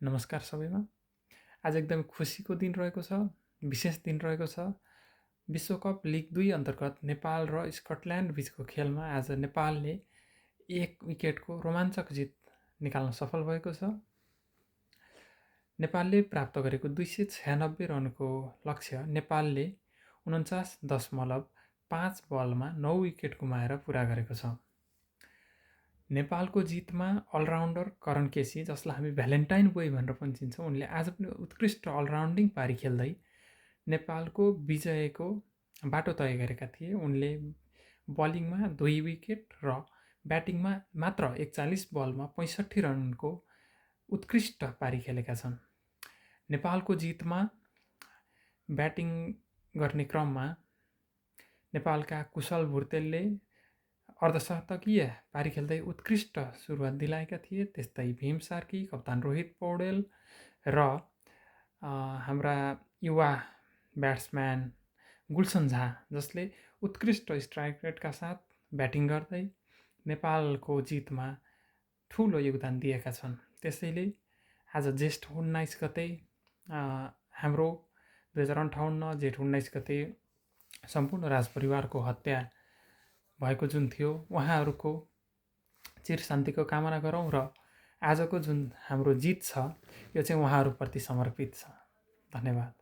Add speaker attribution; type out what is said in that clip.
Speaker 1: नमस्कार सबैमा। आज एकदम खुसीको दिन रहेको छ, विशेष दिन रहेको छ। विश्वकप लिग 2 अन्तर्गत नेपाल र स्कटल्यान्ड बीचको खेलमा आज नेपालले 1 विकेटको रोमाञ्चक जित निकाल्न सफल भएको छ। नेपालले प्राप्त गरेको 296 रनको लक्ष्य नेपालले 49.5 बलमा 9 विकेट गुमाएर पुरा गरेको छ। नेपालको जितमा अलराउन्डर करण केसी, जसलाई हामी भ्यालेन्टाइन बोय भनेर पनि चिन्छौँ, उनले आज पनि उत्कृष्ट अलराउन्डिङ पारी खेल्दै नेपालको विजयको बाटो तय गरेका थिए। उनले बलिङमा 2 विकेट र ब्याटिङमा मात्र 41 बलमा 65 रनको उत्कृष्ट पारी खेलेका छन्। नेपालको जितमा ब्याटिङ गर्ने क्रममा नेपालका कुशल भुर्तेलले अर्धशतकीय पारी खेल्दै उत्कृष्ट सुरुवात दिलाएका थिए। त्यस्तै भीम सार्की, कप्तान रोहित पौडेल र हाम्रा युवा ब्याट्सम्यान गुलसन झा, जसले उत्कृष्ट स्ट्राइक रेटका साथ ब्याटिङ गर्दै नेपालको जितमा ठुलो योगदान दिएका छन्। त्यसैले आज जेष्ठ 19 गते हाम्रो 2058 जेठ 19 गते सम्पूर्ण राजपरिवारको हत्या भएको जुन थियो, उहाँहरूको चिर शान्तिको कामना गरौँ र आजको जुन हाम्रो जित छ यो चाहिँ उहाँहरूप्रति समर्पित छ। धन्यवाद।